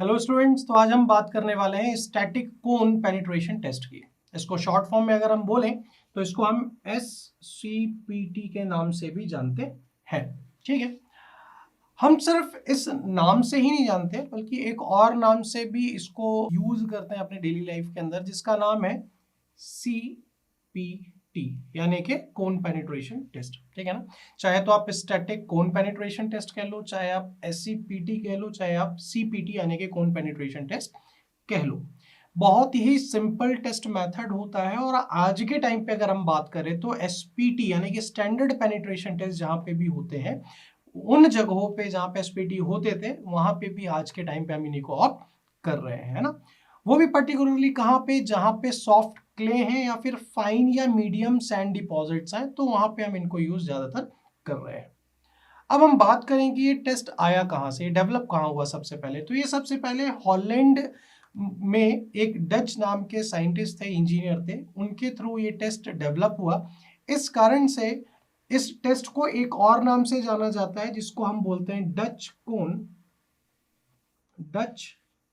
Hello students, तो आज हम बात करने वाले हैं स्टैटिक कोन पेनिट्रेशन टेस्ट की। इसको शॉर्ट फॉर्म में अगर हम बोलें तो इसको हम SCPT के नाम से भी जानते हैं। ठीक है, हम सिर्फ इस नाम से ही नहीं जानते बल्कि एक और नाम से भी इसको यूज करते हैं अपने डेली लाइफ के अंदर, जिसका नाम है CPT यानी कि कोन पेनिट्रेशन टेस्ट। ठीक है ना, चाहे तो आप स्टैटिक कोन पेनिट्रेशन टेस्ट कह लो, चाहे आप SCPT कह लो, चाहे आप CPT यानी कि कोन पेनिट्रेशन टेस्ट कह लो। बहुत ही सिंपल टेस्ट मेथड होता है और आज के टाइम पे अगर हम बात करें तो SPT यानी कि स्टैंडर्ड पेनिट्रेशन टेस्ट जहां पे भी होते हैं, उन जगहों पे जहां पे SPT होते थे वहां पे भी आज के टाइम पे हम इन्हीं को ऑप्ट कर रहे हैं, है ना। वो भी पर्टिकुलरली कहाँ पे, जहां पे सॉफ्ट क्ले हैं या फिर फाइन या मीडियम सैंड डिपॉजिट्स हैं, तो वहां पे हम इनको यूज ज्यादातर कर रहे हैं। अब हम बात करें कि ये टेस्ट आया कहाँ से, डेवलप कहाँ हुआ। सबसे पहले तो ये सबसे पहले हॉलैंड में एक डच नाम के साइंटिस्ट थे, इंजीनियर थे, उनके थ्रू ये टेस्ट डेवलप हुआ। इस कारण से इस टेस्ट को एक और नाम से जाना जाता है जिसको हम बोलते हैं डच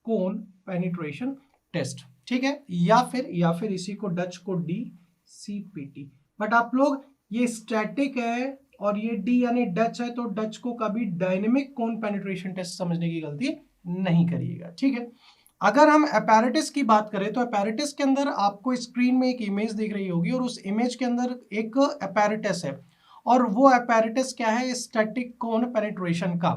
कोन पेनिट्रेशन टेस्ट। ठीक है, या फिर इसी को डच को DCPT। बट आप लोग, ये स्टैटिक है और ये D यानी डच है, तो डच को कभी डायनेमिक कोन पेनिट्रेशन टेस्ट समझने की गलती नहीं करिएगा। ठीक है, अगर हम अपैरेटस की बात करें तो अपैरेटस के अंदर आपको स्क्रीन में एक इमेज दिख रही होगी और उस इमेज के अंदर एक अपैरेटस है और वो अपैरेटस क्या है, स्टैटिक कोन पेनिट्रेशन का।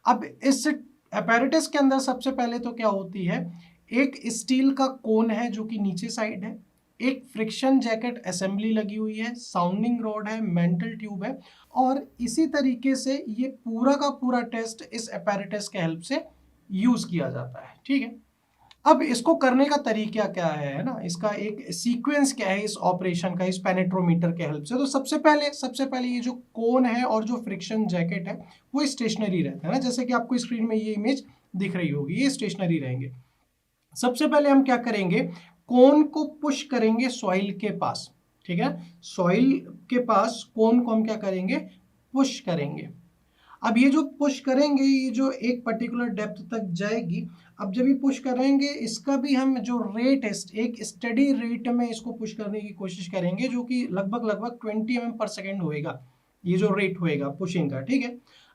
अब इस अपैरेटस के अंदर सबसे पहले तो क्या होती है, एक स्टील का कोन है जो कि नीचे साइड है, एक फ्रिक्शन जैकेट असेंबली लगी हुई है, साउंडिंग रॉड है, मेंटल ट्यूब है, और इसी तरीके से ये पूरा का पूरा टेस्ट इस अपैरेटस के हेल्प से यूज किया जाता है। ठीक है, अब इसको करने का तरीका क्या है ना, इसका एक सीक्वेंस क्या है इस ऑपरेशन का, इस पेनेट्रोमीटर के हेल्प से। तो सबसे पहले ये जो कोन है और जो फ्रिक्शन जैकेट है वो स्टेशनरी रहता है ना, जैसे कि आपको स्क्रीन में ये इमेज दिख रही होगी, ये स्टेशनरी रहेंगे। सबसे पहले हम क्या करेंगे, कोन को पुश करेंगे सॉइल के पास। ठीक है, सॉइल के पास कोन को हम क्या करेंगे, पुश करेंगे। अब ये जो पुश करेंगे, ये जो एक पर्टिकुलर डेप्थ तक जाएगी। अब जब ये पुश करेंगे, इसका भी हम जो रेट है, एक स्टडी रेट में इसको पुश करने की कोशिश करेंगे, जो कि लगभग 20 mm पर सेकेंड होएगा। ये जो रेट होएगा पुशिंग का, ठीक है,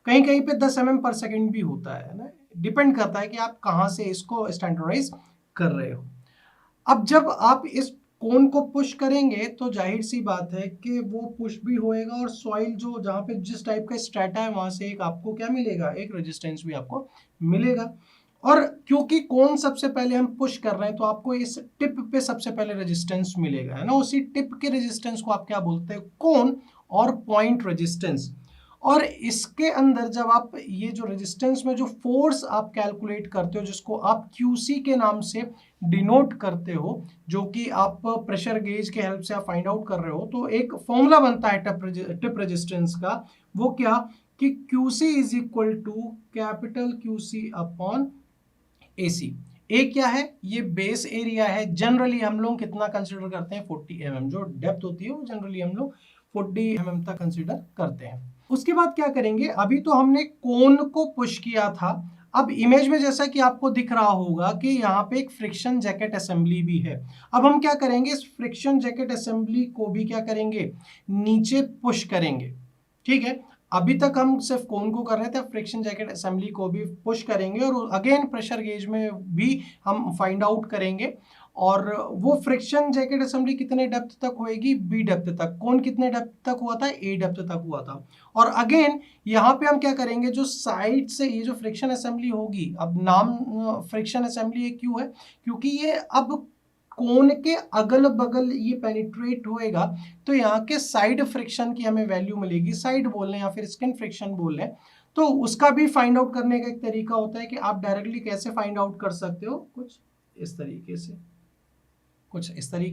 कहीं कहीं पे 10 mm पर सेकेंड भी होता है ना, डिपेंड करता है कि आप कहाँ से इसको स्टैंडर्डाइज कर रहे हो। अब जब आप इस कोन को पुश करेंगे तो जाहिर सी बात है कि वो पुश भी होएगा और सॉइल जो जहाँ पे जिस टाइप का स्ट्रेटा है वहां से एक आपको क्या मिलेगा, एक रेजिस्टेंस भी आपको मिलेगा। और क्योंकि कोन सबसे पहले हम पुश कर रहे हैं तो आपको इस टिप पे सबसे पहले रेजिस्टेंस मिलेगा, है ना। उसी टिप के रेजिस्टेंस को आप क्या बोलते हैं, कोन और पॉइंट रेजिस्टेंस। और इसके अंदर जब आप ये जो रेजिस्टेंस में जो फोर्स आप कैलकुलेट करते हो, जिसको आप QC के नाम से डिनोट करते हो, जो कि आप प्रेशर गेज के हेल्प से आप फाइंड आउट कर रहे हो, तो एक फॉर्मूला बनता है टिप रेजिस्टेंस का। वो क्या कि QC is equal to capital QC upon AC। A क्या है, ये बेस एरिया है। जनरली हम लोग कितना कंसिडर करते हैं, 40 mm जो डेप्थ होती है वो जनरली हम लोग 40 mm तक कंसिडर करते हैं। उसके बाद क्या करेंगे, अभी तो हमने कोन को पुश किया था। अब इमेज में जैसा कि आपको दिख रहा होगा कि यहाँ पे एक फ्रिक्शन जैकेट असेंबली भी है। अब हम क्या करेंगे, इस फ्रिक्शन जैकेट असेंबली को भी क्या करेंगे, नीचे पुश करेंगे। ठीक है, अभी तक हम सिर्फ कोन को कर रहे थे, फ्रिक्शन जैकेट असेंबली को भी पुश करेंगे और अगेन प्रेशर गेज में भी हम फाइंड आउट करेंगे। और वो फ्रिक्शन जैकेट असेंबली कितने डेप्थ तक होएगी, B डेप्थ तक। कोन कितने डेप्थ तक हुआ था, A डेप्थ तक हुआ था। और अगेन यहाँ पे हम क्या करेंगे, जो साइड से ये जो फ्रिक्शन असेंबली होगी, अब नाम फ्रिक्शन असेंबली ये क्यों है, क्योंकि ये अब कोन के अगल बगल ये पेनिट्रेट होएगा, तो यहाँ के साइड फ्रिक्शन की हमें वैल्यू मिलेगी। साइड बोल रहे हैं या फिर स्किन फ्रिक्शन बोल रहे हैं, तो उसका भी फाइंड आउट करने का एक तरीका होता है कि आप डायरेक्टली कैसे फाइंड आउट कर सकते हो, कुछ इस तरीके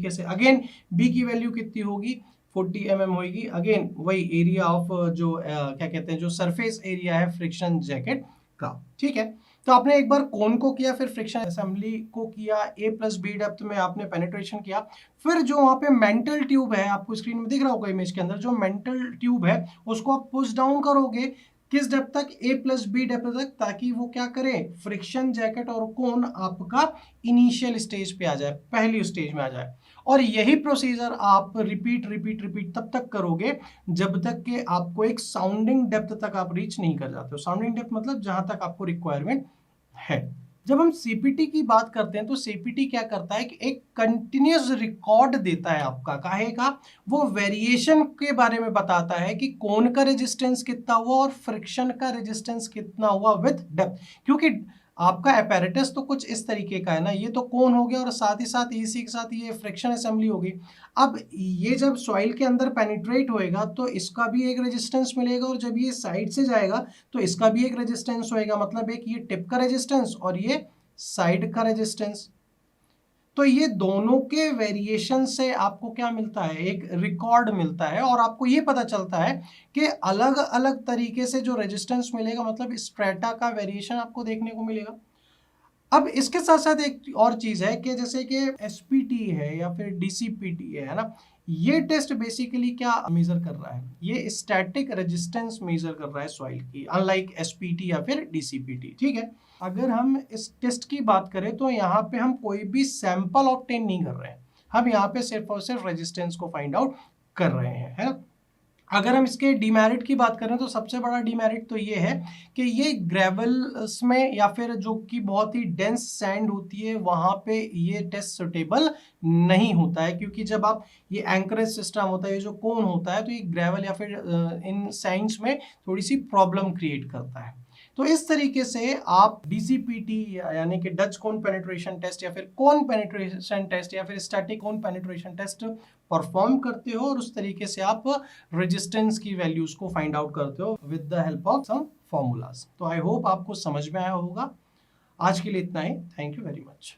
से। अगेन B की वैल्यू कितनी होगी, 40 mm होगी। अगेन वही एरिया ऑफ जो क्या कहते हैं, जो सरफेस एरिया है फ्रिक्शन जैकेट का। ठीक है, तो आपने एक बार कोन को किया, फिर फ्रिक्शन असेंबली को किया, A+B डेप्थ में आपने पेनिट्रेशन किया। फिर जो वहां पे मेंटल ट्यूब है, आपको स्क्रीन में दिख रहा होगा इमेज के अंदर, जो मेंटल ट्यूब है उसको आप पुश डाउन करोगे किस डेप्थ तक, A प्लस बी डेप्थ तक, ताकि वो क्या करे, फ्रिक्शन जैकेट और कोन आपका इनिशियल स्टेज पे आ जाए, पहली स्टेज में आ जाए। और यही प्रोसीजर आप रिपीट रिपीट रिपीट तब तक करोगे जब तक कि आपको एक साउंडिंग डेप्थ तक आप रीच नहीं कर जाते हो। साउंडिंग डेप्थ मतलब जहां तक आपको रिक्वायरमेंट है। जब हम सीपीटी की बात करते हैं तो सीपीटी क्या करता है कि एक कंटिन्यूस रिकॉर्ड देता है आपका, काहे का, वो वेरिएशन के बारे में बताता है कि कोन का रेजिस्टेंस कितना हुआ और फ्रिक्शन का रेजिस्टेंस कितना हुआ विद डेप्थ। क्योंकि आपका अपैरेटस तो कुछ इस तरीके का है ना, ये तो कोन हो गया और साथ ही साथ इसी के साथ ये फ्रिक्शन असेंबली हो गई। अब ये जब सॉइल के अंदर पेनिट्रेट होएगा तो इसका भी एक रेजिस्टेंस मिलेगा, और जब ये साइड से जाएगा तो इसका भी एक रेजिस्टेंस होएगा, मतलब एक ये टिप का रेजिस्टेंस और ये साइड का रेजिस्टेंस। तो ये दोनों के वेरिएशन से आपको क्या मिलता है, एक रिकॉर्ड मिलता है, और आपको ये पता चलता है कि अलग अलग तरीके से जो रेजिस्टेंस मिलेगा, मतलब स्ट्रेटा का वेरिएशन आपको देखने को मिलेगा। अब इसके साथ साथ एक और चीज है कि जैसे कि एसपीटी है या फिर डीसीपीटी है ना, ये टेस्ट बेसिकली क्या मेजर कर रहा है, ये स्टैटिक रेजिस्टेंस मेजर कर रहा है सॉइल की, अनलाइक एसपीटी या फिर डीसीपीटी। ठीक है, अगर हम इस टेस्ट की बात करें तो यहाँ पे हम कोई भी सैंपल ऑब्टेन नहीं कर रहे हैं, हम यहाँ पे सिर्फ और सिर्फ रेजिस्टेंस को फाइंड आउट कर रहे हैं, है ना। अगर हम इसके डिमेरिट की बात करें तो सबसे बड़ा डिमेरिट तो ये है कि ये ग्रेवल्स में या फिर जो कि बहुत ही डेंस सैंड होती है वहां पे ये टेस्ट सुटेबल नहीं होता है, क्योंकि जब आप ये एंकरेज सिस्टम होता है, ये जो कोन होता है, तो ये ग्रेवल या फिर इन सैंड्स में थोड़ी सी प्रॉब्लम क्रिएट करता है। तो इस तरीके से आप डीसीपीटी यानी कि डच कोन पेनिट्रेशन टेस्ट या फिर कोन पेनिट्रेशन टेस्ट या फिर स्टैटिक कोन पेनिट्रेशन टेस्ट परफॉर्म करते हो, और उस तरीके से आप रेजिस्टेंस की वैल्यूज को फाइंड आउट करते हो with the help of some formulas. तो आई होप आपको समझ में आया होगा। आज के लिए इतना ही, थैंक यू वेरी मच।